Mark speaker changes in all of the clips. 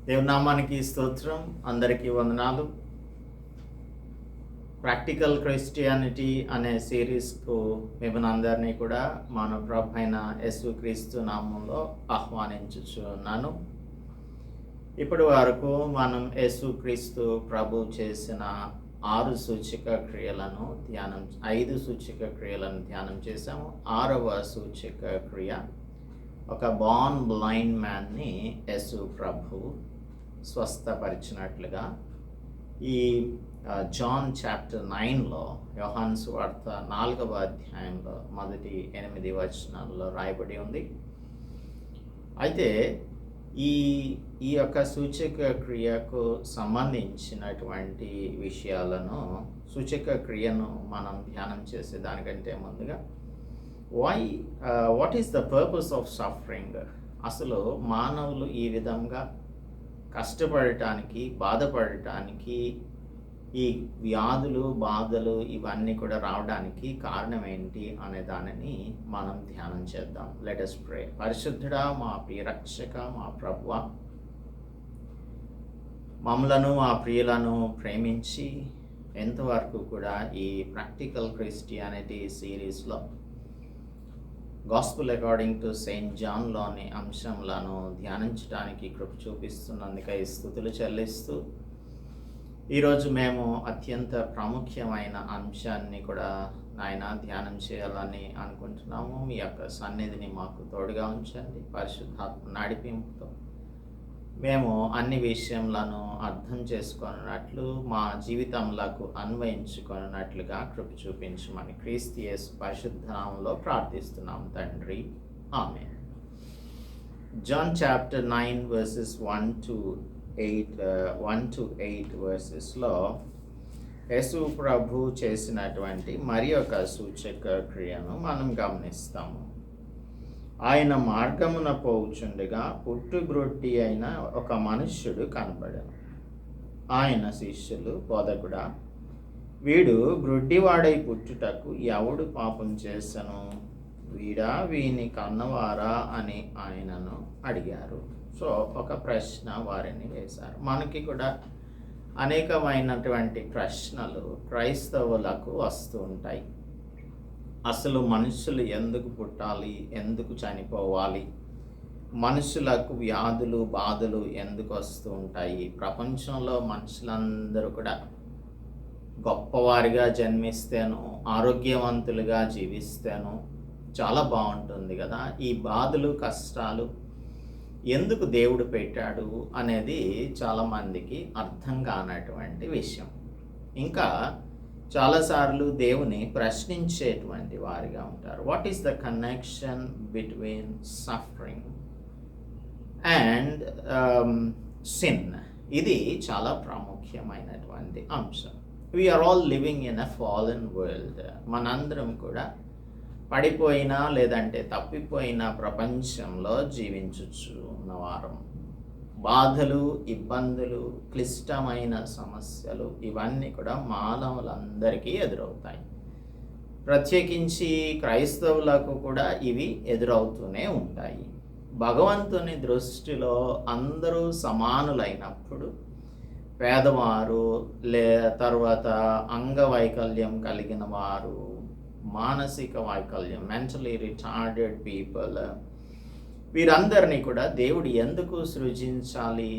Speaker 1: దేవుని నామానికి స్తోత్రం. అందరికీ వందనాలు. ప్రాక్టికల్ క్రిస్టియానిటీ అనే సిరీస్కు మిమ్మల్ని అందరినీ కూడా మన ప్రభు అయిన యేసుక్రీస్తు నామంలో ఆహ్వానించుచున్నాను. ఇప్పటి వరకు మనం యేసుక్రీస్తు ప్రభు చేసిన 5 సూచక క్రియలను ధ్యానం చేసాము. 6వ సూచక క్రియ, ఒక బార్న్ బ్లైండ్ మ్యాన్ని యేసు ప్రభు స్వస్థపరిచినట్లుగా ఈ జాన్ చాప్టర్ 9లో, యోహాను సువార్త 4వ అధ్యాయంలో మొదటి 8 వచనాల్లో రాయబడి ఉంది. అయితే ఈ యొక్క సూచక క్రియకు సంబంధించినటువంటి విషయాలను, సూచక క్రియను మనం ధ్యానం చేసే దానికంటే ముందుగా what is the purpose of suffering? అసలు మానవులు ఈ విధంగా కష్టపడటానికి, బాధపడటానికి, ఈ వ్యాధులు, బాధలు ఇవన్నీ కూడా రావడానికి కారణం ఏంటి అనే దానిని మనం ధ్యానం చేద్దాం. Let us pray. పరిశుద్ధుడా, మా ప్రియ రక్షక, మా ప్రభువా, మమ్మలను, మా ప్రియులను ప్రేమించి ఎంతవరకు కూడా ఈ ప్రాక్టికల్ క్రిస్టియానిటీ సిరీస్లో గాస్పుల్ అకార్డింగ్ టు సెయింట్ జాన్లోని అంశంలను ధ్యానించడానికి కృప చూపిస్తున్నందుకై స్తుతులు చెల్లిస్తూ, ఈరోజు మేము అత్యంత ప్రాముఖ్యమైన అంశాన్ని కూడా నాయన ధ్యానం చేయాలని అనుకుంటున్నాము. మీ యొక్క సన్నిధిని మాకు తోడుగా ఉంచండి. పరిశుద్ధాత్మ నడిపింపుతో మేము అన్ని విషయములను అర్థం చేసుకున్నట్లు, మా జీవితంలోకి అన్వయించుకున్నట్లుగా కృప చూపించమని క్రీస్తు యేసు పరిశుద్ధ నామములో ప్రార్థిస్తున్నాం తండ్రి. ఆమేన్. జాన్ చాప్టర్ 9 verses 1 to 8 వర్సెస్లో యేసు ప్రభు చేసినటువంటి మరి ఒక సూచక క్రియను మనం గమనిస్తాము. ఆయన మార్గమున పోవుచుండగా పుట్టుగ్రొడ్డి అయిన ఒక మనుష్యుడు కనబడెను. ఆయన శిష్యులు, బోధకుడా, వీడు గ్రొడ్డివాడై పుట్టుటకు ఎవడు పాపం చేసెను? వీడా, వీని కన్నవారా అని ఆయనను అడిగారు. సో ఒక ప్రశ్న వారిని వేశారు. మనకి కూడా అనేకమైనటువంటి ప్రశ్నలు క్రైస్తవులకు వస్తూ ఉంటాయి. అసలు మనుషులు ఎందుకు పుట్టాలి? ఎందుకు చనిపోవాలి? మనుషులకు వ్యాధులు, బాధలు ఎందుకు వస్తూ ఉంటాయి? ప్రపంచంలో మనుషులందరూ కూడా గొప్పవారిగా జన్మిస్తేను, ఆరోగ్యవంతులుగా జీవిస్తేను చాలా బాగుంటుంది కదా. ఈ బాధలు, కష్టాలు ఎందుకు దేవుడు పెట్టాడు అనేది చాలామందికి అర్థం కానటువంటి విషయం. ఇంకా చాలాసార్లు దేవుని ప్రశ్నించేటువంటి వారిగా ఉంటారు. What is the connection between suffering and sin? ఇది చాలా ప్రాముఖ్యమైనటువంటి అంశం. We are all living in a fallen world. మనందరం కూడా పడిపోయిన లేదంటే తప్పిపోయిన ప్రపంచంలో జీవించచ్చు ఉన్నవారం. బాధలు, ఇబ్బందులు, క్లిష్టమైన సమస్యలు ఇవన్నీ కూడా మానవులందరికీ ఎదురవుతాయి. ప్రత్యేకించి క్రైస్తవులకు కూడా ఇవి ఎదురవుతూనే ఉంటాయి. భగవంతుని దృష్టిలో అందరూ సమానులైనప్పుడు పేదవారు, తర్వాత అంగవైకల్యం కలిగిన వారు, మానసిక వైకల్యం, మెంటలీ రిటార్డెడ్ పీపుల్, వీరందరినీ కూడా దేవుడు ఎందుకు సృజించాలి?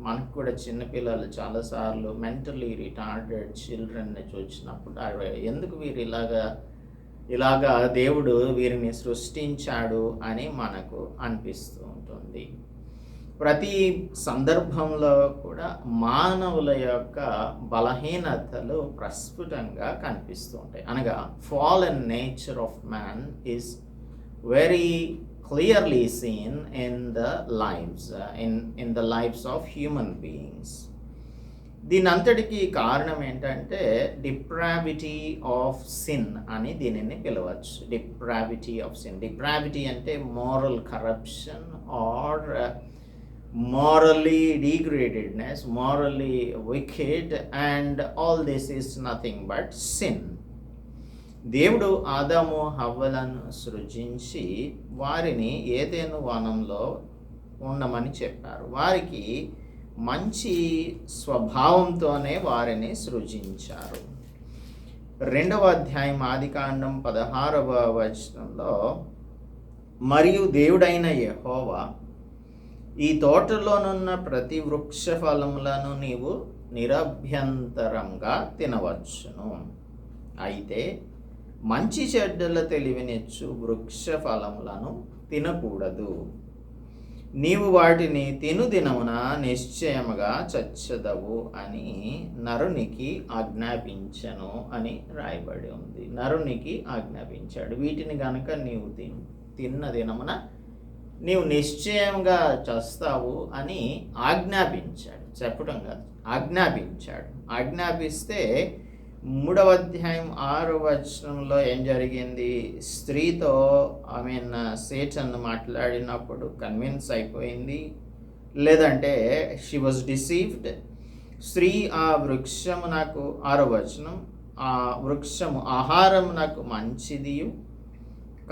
Speaker 1: మనకు కూడా చిన్నపిల్లలు చాలాసార్లు మెంటలీ రిటార్డెడ్ చిల్డ్రన్ని చూసినప్పుడు ఎందుకు వీరు ఇలాగా దేవుడు వీరిని సృష్టించాడు అని మనకు అనిపిస్తూ ఉంటుంది. ప్రతి సందర్భంలో కూడా మానవుల యొక్క బలహీనతలు ప్రస్ఫుటంగా కనిపిస్తూ ఉంటాయి. అనగా fallen nature of man is very clearly seen in the lives of human beings. దీనంతటికీ కారణం ఏంటంటే డిప్రావిటీ ఆఫ్ సిన్ అని దీనిని పిలవచ్చు. డిప్రావిటీ ఆఫ్ సిన్. డిప్రావిటీ అంటే moral corruption or morally degradedness, morally wicked, and all this is nothing but sin. దేవుడు ఆదాము హవ్వలను సృజించి వారిని ఏదెను వనంలో ఉండమని చెప్పారు. వారికి మంచి స్వభావంతోనే వారిని సృజించారు. 2వ అధ్యాయం ఆదికాండం 16వ వచనంలో, మరియు దేవుడైన యెహోవా, ఈ తోటలోనున్న ప్రతి వృక్ష ఫలములను నీవు నిరభ్యంతరంగా తినవచ్చును, అయితే మంచి చెడ్డల తెలివినిచ్చు వృక్ష ఫలములను తినకూడదు. నీవు వాటిని తిను దినమున నిశ్చయముగా చచ్చెదవు అని నరునికి ఆజ్ఞాపించెను అని రాయబడి ఉంది. నరునికి ఆజ్ఞాపించాడు, వీటిని గనక నీవు తిన్న దినమున నీవు నిశ్చయంగా చస్తావు అని ఆజ్ఞాపించాడు. చెప్పడం కాదు, ఆజ్ఞాపించాడు. ఆజ్ఞాపిస్తే 3వ అధ్యాయం 6వ వచనంలో ఏం జరిగింది? స్త్రీతో సేటన్ మాట్లాడినప్పుడు కన్విన్స్ అయిపోయింది, లేదంటే షీ వాజ్ డిసీవ్డ్. స్త్రీ ఆ వృక్షము నాకు, 6వ వచనం, ఆ వృక్షము ఆహారం నాకు మంచిదియు,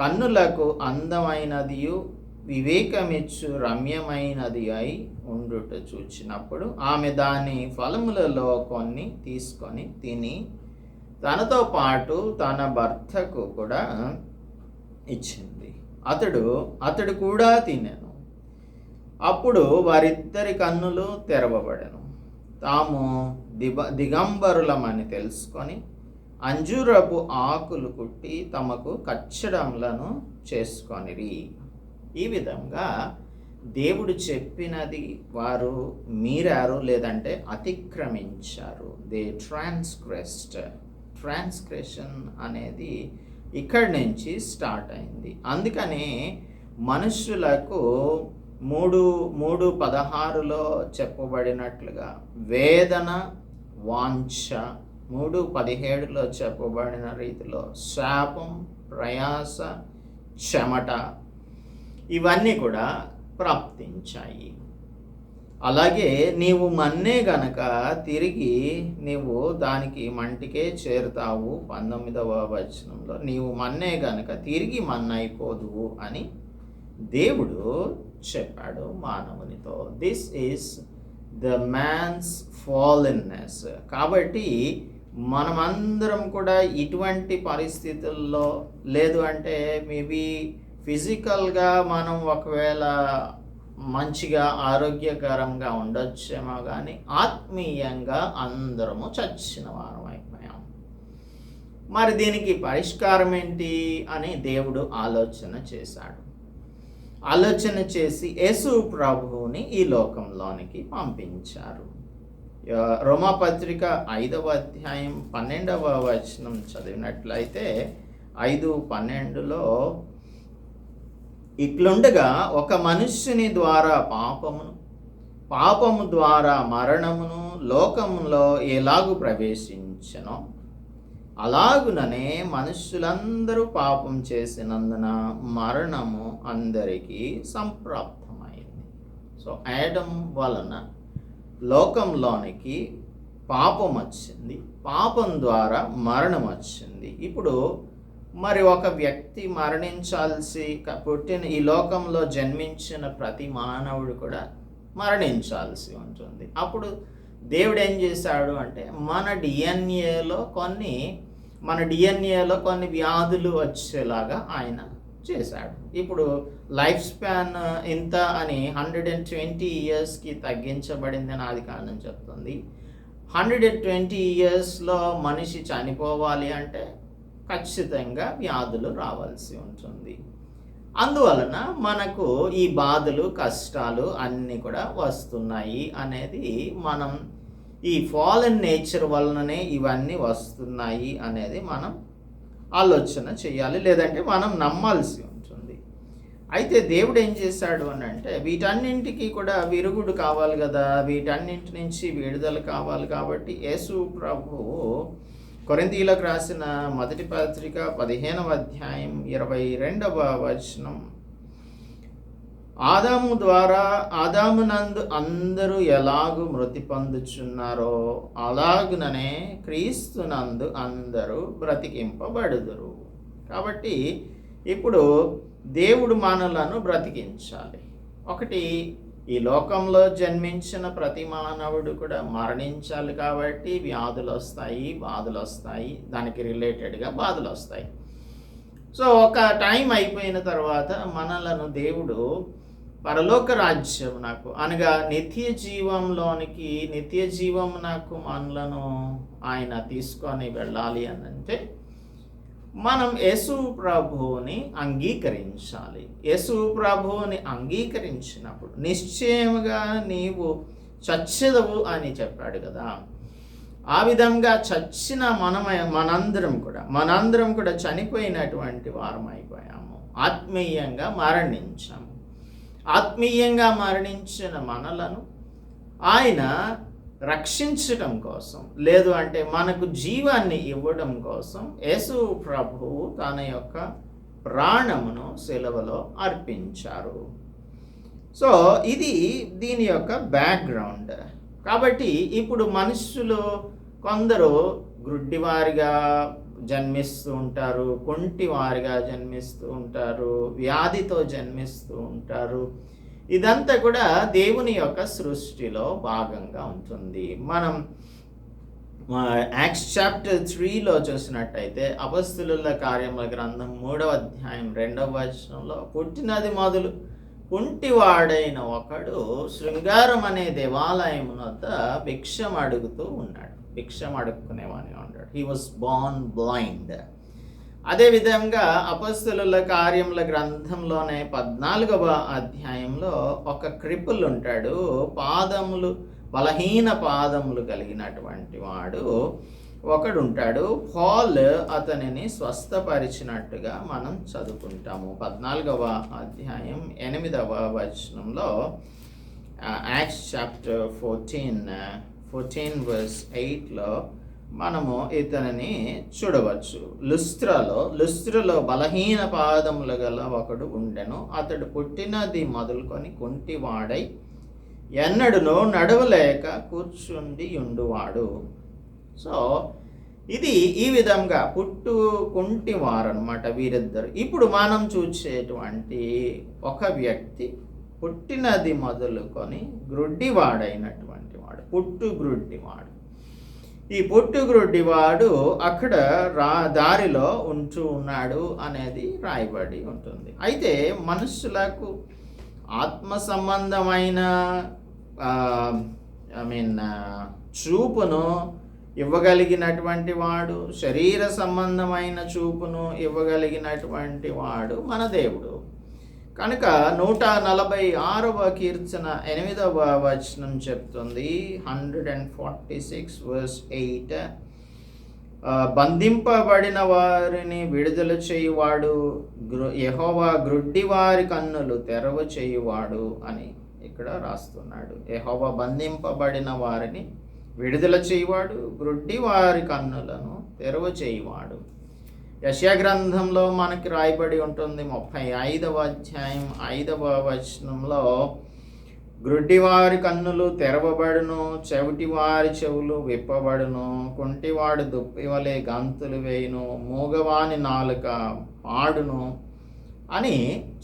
Speaker 1: కన్నులకు అందమైనదియు, వివేకమిచ్చు రమ్యమైనది అయి ఉండుట చూచినప్పుడు ఆమె దాని ఫలములలో కొన్ని తీసుకొని తిని తనతో పాటు తన భర్తకు కూడా ఇచ్చింది. అతడు కూడా తినెను. అప్పుడు వారిద్దరి కన్నులు తెరవబడెను. తాము దిగంబరులమని తెలుసుకొని అంజూరపు ఆకులు కుట్టి తమకు కచ్చడములను చేసుకొనిరి. ఈ విధంగా దేవుడు చెప్పినది వారు మీరారు, లేదంటే అతిక్రమించారు. దే ట్రాన్స్గ్రెషన్ అనేది ఇక్కడి నుంచి స్టార్ట్ అయింది. అందుకనే మనుషులకు 3:16లో చెప్పబడినట్లుగా వేదన, వాంఛ, 3:17లో చెప్పబడిన రీతిలో శాపం, ప్రయాస, చెమట, ఇవన్నీ కూడా ప్రాప్తించాయి. అలాగే నీవు మన్నే గనక తిరిగి నీవు దానికి మంటికే చేరుతావు. 19వ వచనంలో నీవు మన్నే గనక తిరిగి మన్నైపోదువు అని దేవుడు చెప్పాడు మానవునితో. This is the man's fallenness. కాబట్టి మనమందరం కూడా ఇటువంటి పరిస్థితుల్లో, లేదు అంటే మేబీ ఫిజికల్గా మనం ఒకవేళ మంచిగా ఆరోగ్యకరంగా ఉండొచ్చేమో, కానీ ఆత్మీయంగా అందరము చచ్చిన వారం అయిపోయాం. మరి దీనికి పరిష్కారం ఏంటి అని దేవుడు ఆలోచన చేశాడు. ఆలోచన చేసి యేసు ప్రభువుని ఈ లోకంలోనికి పంపించారు. రోమాపత్రిక 5వ అధ్యాయం 12వ వచనం చదివినట్లయితే 5:12లో, ఇట్లుండగా ఒక మనుష్యుని ద్వారా పాపము ద్వారా మరణమును లోకములో ఎలాగు ప్రవేశించెనో, అలాగుననే మనుష్యులందరూ పాపం చేసినందున మరణము అందరికీ సంప్రాప్తమైంది. సో ఆడమ్ వలన లోకంలోనికి పాపం వచ్చింది, పాపం ద్వారా మరణం వచ్చింది. ఇప్పుడు మరి ఒక వ్యక్తి పుట్టిన ఈ లోకంలో జన్మించిన ప్రతి మానవుడు కూడా మరణించాల్సి ఉంటుంది. అప్పుడు దేవుడు ఏం చేశాడు అంటే మన డిఎన్ఏలో కొన్ని వ్యాధులు వచ్చేలాగా ఆయన చేశాడు. ఇప్పుడు లైఫ్ స్పాన్ ఇంత అని 120 ఇయర్స్కి తగ్గించబడింది అని ఆదికాండం చెప్తుంది. 120 ఇయర్స్లో మనిషి చనిపోవాలి అంటే ఖచ్చితంగా వ్యాధులు రావాల్సి ఉంటుంది. అందువలన మనకు ఈ బాధలు, కష్టాలు అన్నీ కూడా వస్తున్నాయి అనేది మనం ఈ ఫాలెన్ నేచర్ వలననే ఇవన్నీ వస్తున్నాయి అనేది మనం ఆలోచన చేయాలి, లేదంటే మనం నమ్మాల్సి ఉంటుంది. అయితే దేవుడు ఏం చేశాడు అని అంటే వీటన్నింటికి కూడా విరుగుడు కావాలి కదా, వీటన్నింటి నుంచి విడుదల కావాలి. కాబట్టి యేసు ప్రభువు కొరింథీయులకు రాసిన మొదటి పత్రిక 15వ అధ్యాయం 22వ వచనం, ఆదామునందు అందరూ ఎలాగు మృతి పొందుచున్నారో అలాగుననే క్రీస్తునందు అందరూ బ్రతికింపబడుదురు. కాబట్టి ఇప్పుడు దేవుడు మనలను బ్రతికించాలి. ఒకటి ఈ లోకంలో జన్మించిన ప్రతి మానవుడు కూడా మరణించాలి కాబట్టి వ్యాధులు వస్తాయి, బాధలు వస్తాయి, దానికి రిలేటెడ్గా బాధలు వస్తాయి. సో ఒక టైం అయిపోయిన తర్వాత మనలను దేవుడు పరలోక రాజ్యమునకు అనగా నిత్య జీవమునకు మనలను ఆయన తీసుకొని వెళ్ళాలి అని అంటే మనం యేసు ప్రభువుని అంగీకరించాలి. యేసు ప్రభువుని అంగీకరించినప్పుడు నిశ్చయముగా నీవు చచ్చెదవు అని చెప్పాడు కదా. ఆ విధంగా చచ్చిన మనందరం కూడా చనిపోయినటువంటి వారం అయిపోయాము. ఆత్మీయంగా మరణించాము. ఆత్మీయంగా మరణించిన మనలను ఆయన రక్షించటం కోసం, లేదు అంటే మనకు జీవాన్ని ఇవ్వడం కోసం యేసు ప్రభువు తన యొక్క ప్రాణమును సిలువలో అర్పించారు. సో ఇది దీని యొక్క బ్యాక్గ్రౌండ్. కాబట్టి ఇప్పుడు మనుషులు కొందరు గ్రుడ్డివారిగా జన్మిస్తూ ఉంటారు, కుంటివారిగా జన్మిస్తూ ఉంటారు, వ్యాధితో జన్మిస్తూ ఉంటారు. ఇదంతా కూడా దేవుని యొక్క సృష్టిలో భాగంగా ఉంటుంది. మనం యాక్ట్స్ చాప్టర్ 3లో చూసినట్టయితే అపొస్తలుల కార్యముల గ్రంథం 3వ అధ్యాయం 2వ వచనంలో పుట్టినది మొదలు కుంటివాడైన ఒకడు శృంగారం అనే దేవాలయం వద్ద భిక్షం అడుక్కునేవాని ఉన్నాడు. He was Born blind. అదేవిధంగా అపొస్తలుల కార్యముల గ్రంథంలోనే 14వ అధ్యాయంలో ఒక క్రిపుల్ ఉంటాడు. బలహీన పాదములు కలిగినటువంటి వాడు ఒకడు ఉంటాడు. పాల్ అతనిని స్వస్థపరిచినట్టుగా మనం చదువుకుంటాము. 14వ అధ్యాయం 8వ వచనంలో యాక్ట్స్ చాప్టర్ 14 verse 8లో మనము ఇతనిని చూడవచ్చు. లుస్త్రలో బలహీన పాదములు గల ఒకడు ఉండెను. అతడు పుట్టినది మొదలుకొని కుంటివాడై ఎన్నడునో నడవలేక కూర్చుండి ఉండువాడు. సో ఇది ఈ విధంగా కుంటివారు అన్నమాట వీరిద్దరు. ఇప్పుడు మనం చూసేటువంటి ఒక వ్యక్తి పుట్టినది మొదలుకొని గ్రుడ్డివాడైనటువంటి వాడు, పుట్టుగ్రుడ్డివాడు. ఈ పుట్టుగ్రుడ్డివాడు అక్కడ దారిలో ఉంటూ ఉన్నాడు అనేది రాయబడి ఉంటుంది. అయితే మనుషులకు ఆత్మ సంబంధమైన చూపును ఇవ్వగలిగినటువంటి వాడు, శరీర సంబంధమైన చూపును ఇవ్వగలిగినటువంటి వాడు మన దేవుడు. కనుక 146వ కీర్తన 8వ వచనం చెప్తుంది, 146 verse 8, బంధింపబడిన వారిని విడుదల చేయువాడు, యెహోవా గ్రుడ్డివారి కన్నులు తెరవ చేయువాడు అని ఇక్కడ రాస్తున్నాడు. యెహోవా బంధింపబడిన వారిని విడుదల చేయువాడు, గ్రుడ్డివారి కన్నులను తెరవ చేయువాడు. యెషయా గ్రంథంలో మనకి రాయబడి ఉంటుంది 35వ అధ్యాయం 5వ వచనంలో, గ్రుడ్డివారి కన్నులు తెరవబడును, చెవిటివారి చెవులు విప్పబడును, కుంటివాడు దుప్పివలే గంతులు వేయును, మూగవాని నాలుక పాడును అని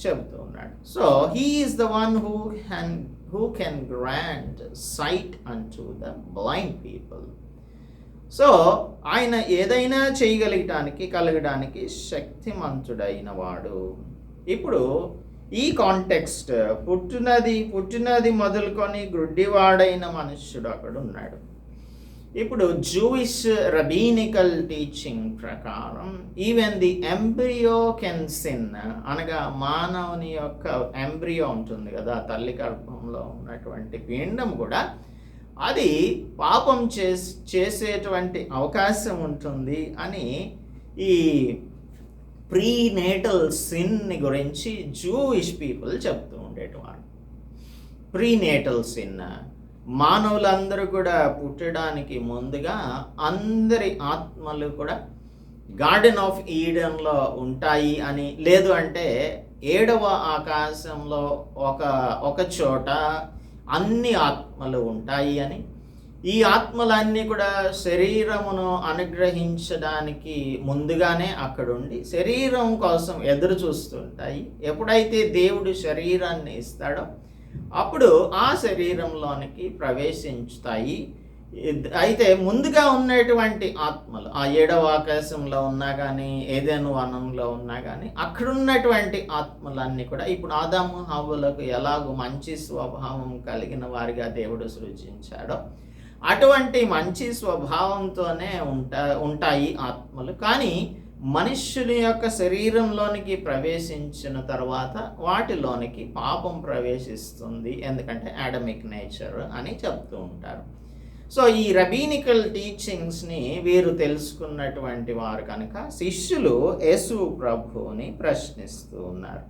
Speaker 1: చెబుతూ ఉన్నాడు. So he is the one who can grant sight unto the blind people. So ఆయన ఏదైనా కలగడానికి శక్తిమంతుడైన వాడు. ఇప్పుడు ఈ కాంటెక్స్ట్ పుట్టినది మొదలుకొని గ్రుడ్డివాడైన మనుష్యుడు అక్కడ ఉన్నాడు. ఇప్పుడు జూయిష్ రబీనికల్ టీచింగ్ ప్రకారం even the embryo can sin, అనగా మానవుని యొక్క ఎంబ్రియో ఉంటుంది కదా, తల్లి గర్భంలో ఉన్నటువంటి పిండం కూడా అది పాపం చేసేటువంటి అవకాశం ఉంటుంది అని ఈ ప్రీనేటల్ సిన్ని గురించి జూయిష్ పీపుల్ చెప్తూ ఉండేటివారు. ప్రీనేటల్ సిన్, మానవులందరూ కూడా పుట్టడానికి ముందుగా అందరి ఆత్మలు కూడా గార్డెన్ ఆఫ్ ఈడెన్లో ఉంటాయి అని, లేదు అంటే 7వ ఆకాశంలో ఒక చోట అన్ని ఆత్మలు ఉంటాయి అని, ఈ ఆత్మలన్నీ కూడా శరీరమును అనుగ్రహించడానికి ముందుగానే అక్కడుండి శరీరం కోసం ఎదురు చూస్తుంటాయి. ఎప్పుడైతే దేవుడు శరీరాన్ని ఇస్తాడో అప్పుడు ఆ శరీరంలోనికి ప్రవేశించుతాయి. అయితే ముందుగా ఉన్నటువంటి ఆత్మలు ఆ 7వ ఆకాశంలో ఉన్నా కానీ, ఏదెను వనంలో ఉన్నా కానీ, అక్కడ ఉన్నటువంటి ఆత్మలన్నీ కూడా ఇప్పుడు ఆదాము హవ్వలకు ఎలాగో మంచి స్వభావం కలిగిన వారిగా దేవుడు సృజించాడో, అటువంటి మంచి స్వభావంతోనే ఉంటాయి ఆత్మలు. కానీ మనుష్యుని యొక్క శరీరంలోనికి ప్రవేశించిన తర్వాత వాటిలోనికి పాపం ప్రవేశిస్తుంది. ఎందుకంటే అడమిక్ నేచర్ అని చెప్తూ ఉంటారు. సో ఈ రబీనికల్ టీచింగ్స్ని వీరు తెలుసుకున్నటువంటి వారు కనుక శిష్యులు యేసు ప్రభువుని ప్రశ్నిస్తూ ఉన్నారు.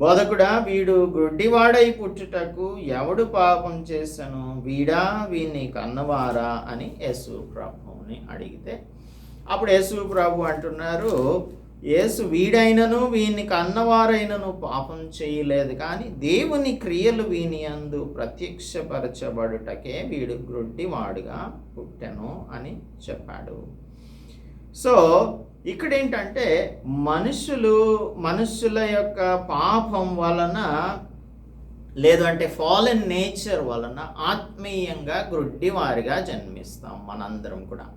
Speaker 1: బోధకుడా, వీడు గుడ్డివాడై పుట్టుటకు ఎవడు పాపం చేశాను, వీడా వీని కన్నవారా అని యేసు ప్రభువుని అడిగితే, అప్పుడు యేసు ప్రభు అంటున్నారు, యేసు వీడైనను వీని కన్నవారైనను పాపం చేయలేదు, కానీ దేవుని క్రియలు వీని యందు ప్రత్యక్షపరచబడుటకే వీడు గ్రుడ్డివాడుగా పుట్టెను అని చెప్పాడు. సో ఇక్కడ ఏంటంటే మనుషుల యొక్క పాపం వలన, లేదు అంటే ఫాలెన్ నేచర్ వలన ఆత్మీయంగా గ్రుడ్డివారిగా జన్మిస్తాం మనందరం కూడా.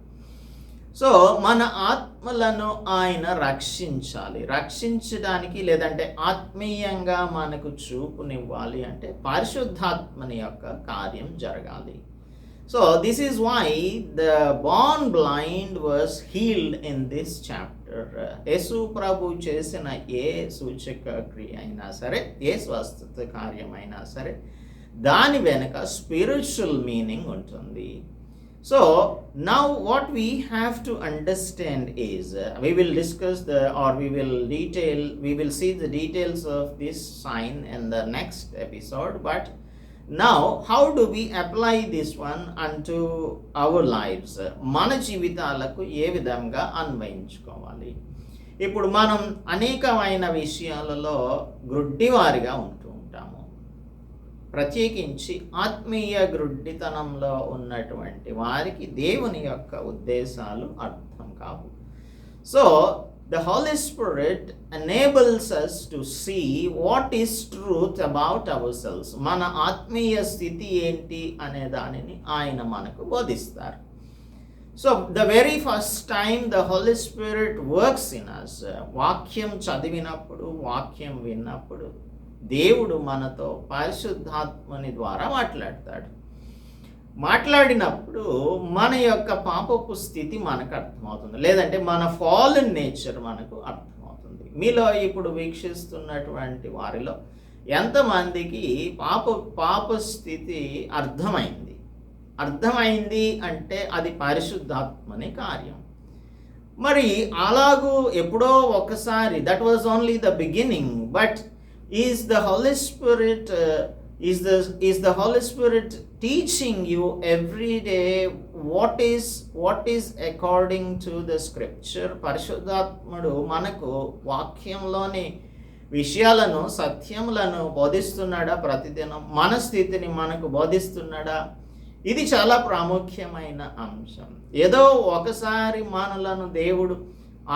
Speaker 1: సో మన ఆత్మలను ఆయన రక్షించడానికి, లేదంటే ఆత్మీయంగా మనకు చూపునివ్వాలి అంటే పరిశుద్ధాత్మని యొక్క కార్యం జరగాలి. So this is why the born blind was healed in this chapter. Yesu ప్రభు చేసిన ఏ సూచక క్రియ అయినా సరే, ఏ స్వస్థత కార్యమైనా సరే, దాని వెనుక స్పిరిచువల్ మీనింగ్ ఉంటుంది. So now what we have to understand is, we will discuss we will see the details of this sign in the next episode, but now how do we apply this one unto our lives? మన జీవితాలకు ఏ విధంగా అన్వయించుకోవాలి? ఇప్పుడు మనం అనేకమైన విషయాలలో గ్రుడ్డివారిగా ఉంటూ ఉంటాము. ప్రత్యేకించి ఆత్మీయ గ్రుడ్డితనంలో ఉన్నటువంటి వారికి దేవుని యొక్క ఉద్దేశాలు అర్థం కావు. So the Holy Spirit enables us to see what is truth about ourselves. మన ఆత్మీయ స్థితి ఏంటి అనే దానిని ఆయన మనకు బోధిస్తారు. So the very first time the Holy Spirit works in us, వాక్యం చదివినప్పుడు, వాక్యం విన్నప్పుడు దేవుడు మనతో పరిశుద్ధాత్మని ద్వారా మాట్లాడినప్పుడు మన యొక్క పాపపు స్థితి మనకు అర్థమవుతుంది, లేదంటే మన ఫాలెన్ నేచర్ మనకు అర్థమవుతుంది. మీలో ఇప్పుడు వీక్షిస్తున్నటువంటి వారిలో ఎంతమందికి పాప స్థితి అర్థమైంది అంటే అది పరిశుద్ధాత్మని కార్యం. మరి అలాగూ ఎప్పుడో ఒకసారి, that was only the beginning, but is the Holy Spirit teaching you every day what is according to the scripture? పరిశుద్ధాత్ముడు మనకు వాక్యంలోని విషయాలను, సత్యములను బోధిస్తున్నాడా? ప్రతిదినం మన స్థితిని మనకు బోధిస్తున్నాడా? ఇది చాలా ప్రాముఖ్యమైన అంశం. ఏదో ఒకసారి మనలను దేవుడు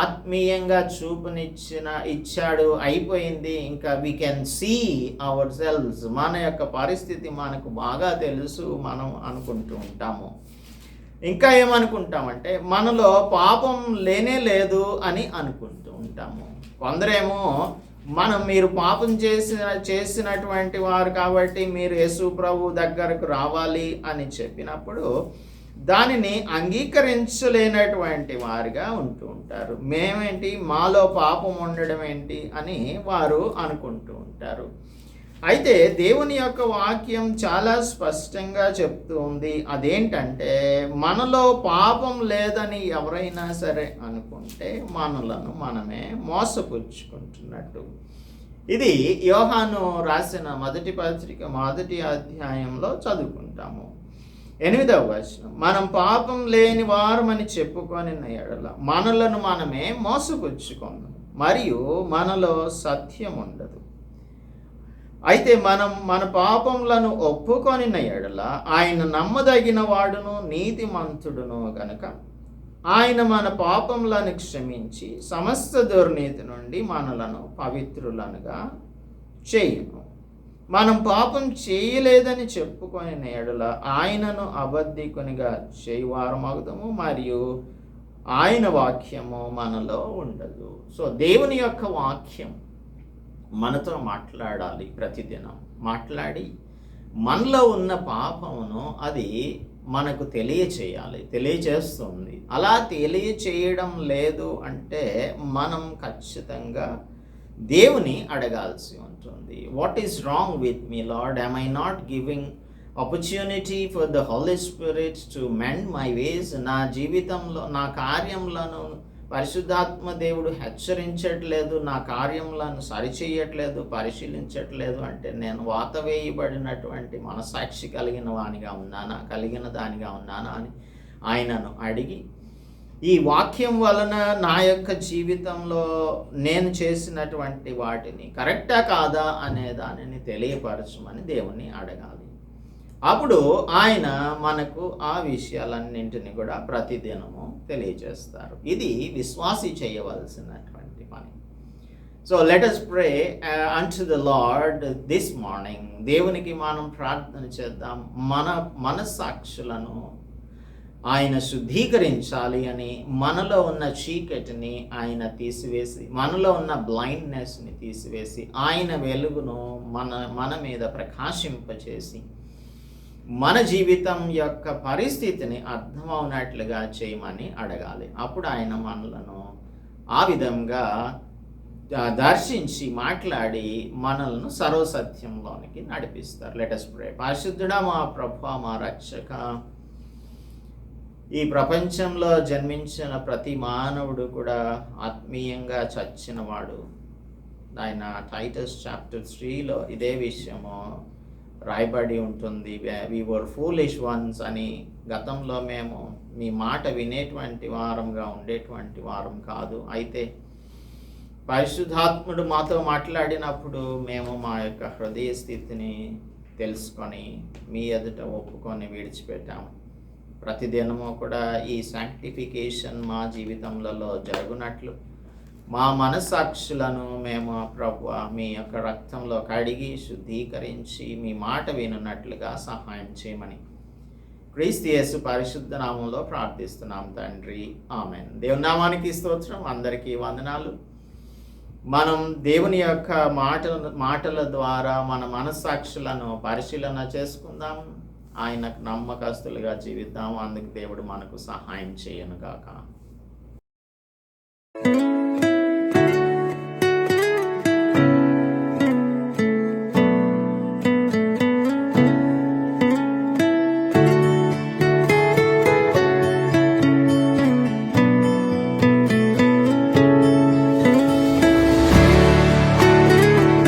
Speaker 1: ఆత్మీయంగా ఇచ్చాడు, అయిపోయింది, ఇంకా we can see ourselves, మన యొక్క పరిస్థితి మనకు బాగా తెలుసు మనం అనుకుంటూ ఉంటాము. ఇంకా ఏమనుకుంటామంటే మనలో పాపం లేనే లేదు అని అనుకుంటూ ఉంటాము. కొందరేమో మీరు పాపం చేసినటువంటి వారు కాబట్టి మీరు యేసు ప్రభు దగ్గరకు రావాలి అని చెప్పినప్పుడు దానిని అంగీకరించలేనటువంటి వారిగా ఉంటూ ఉంటారు. మేమేంటి, మాలో పాపం ఉండడం ఏంటి అని వారు అనుకుంటూ ఉంటారు. అయితే దేవుని యొక్క వాక్యం చాలా స్పష్టంగా చెప్తూ ఉంది. అదేంటంటే మనలో పాపం లేదని ఎవరైనా సరే అనుకుంటే మనలను మనమే మోసపుచ్చుకుంటున్నట్టు. ఇది యోహాను రాసిన మొదటి పత్రిక 1వ అధ్యాయంలో చదువుకుంటాము. 8వ వచనం, మనం పాపం లేని వారమని చెప్పుకొని ఎడల మనలను మనమే మోసపుచ్చుకున్నాం, మరియు మనలో సత్యం ఉండదు. అయితే మనం మన పాపములను ఒప్పుకొని ఎడల ఆయన నమ్మదగిన వాడును నీతిమంతుడును గనుక ఆయన మన పాపములను క్షమించి సమస్త దుర్నీతి నుండి మనలను పవిత్రులనుగా చేయును. మనం పాపం చేయలేదని చెప్పుకొని ఎడల ఆయనను అబద్ధికునిగా చేయువారమగుదము, మరియు ఆయన వాక్యము మనలో ఉండదు. సో దేవుని యొక్క వాక్యం మనతో మాట్లాడాలి ప్రతిదినం. మాట్లాడి మనలో ఉన్న పాపమును అది మనకు తెలియచేస్తుంది. అలా తెలియచేయడం లేదు అంటే మనం ఖచ్చితంగా దేవుని అడగాల్సి ఉంటుంది. What is wrong with me lord? am I not giving opportunity for the Holy Spirit to mend my ways? నా జీవితంలో నా కార్యములను పరిశుద్ధాత్మ దేవుడు హెచ్చరించట్లేదు, నా కార్యములను సరిచేయట్లేదు, పరిశీలించట్లేదు అంటే నేను వాత వేయబడినటువంటి మనసాక్షి కలిగిన దానిగా ఉన్నానా అని ఆయనను అడిగి, ఈ వాక్యం వలన నా యొక్క జీవితంలో నేను చేసినటువంటి వాటిని కరెక్టా కాదా అనే దానిని తెలియపరచమని దేవుని అడగాలి. అప్పుడు ఆయన మనకు ఆ విషయాలన్నింటినీ కూడా ప్రతిదినము తెలియజేస్తారు. ఇది విశ్వాసి చేయవలసినటువంటి పని. So let us pray unto the Lord this morning. దేవునికి మనం ప్రార్థన చేద్దాం. మన మనస్సాక్షులను ఆయన శుద్ధీకరించాలి అని, మనలో ఉన్న చీకటిని ఆయన తీసివేసి, మనలో ఉన్న బ్లైండ్నెస్ని తీసివేసి, ఆయన వెలుగును మన మీద ప్రకాశింపచేసి, మన జీవితం యొక్క పరిస్థితిని అర్థమవునట్లుగా చేయమని అడగాలి. అప్పుడు ఆయన మనలను ఆ విధంగా దర్శించి మాట్లాడి మనల్ని సర్వసత్యంలోనికి నడిపిస్తారు. Let us pray. పరిశుద్ధుడా మా ప్రభువా, మా రక్షక, ఈ ప్రపంచంలో జన్మించిన ప్రతి మానవుడు కూడా ఆత్మీయంగా చచ్చినవాడు. ఆయన టైటస్ చాప్టర్ 3లో ఇదే విషయము రాయబడి ఉంటుంది. వి వర్ ఫూలిష్ వన్స్ అని. గతంలో మేము మీ మాట వినేటువంటి వారంగా ఉండేటువంటి వారం కాదు. అయితే పరిశుద్ధాత్ముడు మాతో మాట్లాడినప్పుడు మేము మా యొక్క హృదయ స్థితిని తెలుసుకొని మీ ఎదుట ఒప్పుకొని విడిచిపెట్టాము. ప్రతిదినము కూడా ఈ శాంక్టిఫికేషన్ మా జీవితంలో జరుగునట్లు మా మనస్సాక్షులను మేము ప్రభువా మీ యొక్క రక్తంలో కడిగి శుద్ధీకరించి మీ మాట వినున్నట్లుగా సహాయం చేయమని క్రీస్తు యేసు పరిశుద్ధ నామంలో ప్రార్థిస్తున్నాం తండ్రి, ఆమేన్. దేవుని నామానికి స్తోత్రం. అందరికీ వందనాలు. మనం దేవుని యొక్క మాటల ద్వారా మన మనస్సాక్షులను పరిశీలన చేసుకుందాం. ఆయనకు నమ్మకస్తులుగా జీవిద్దాం. అందుకు దేవుడు మనకు సహాయం చేయను గాక.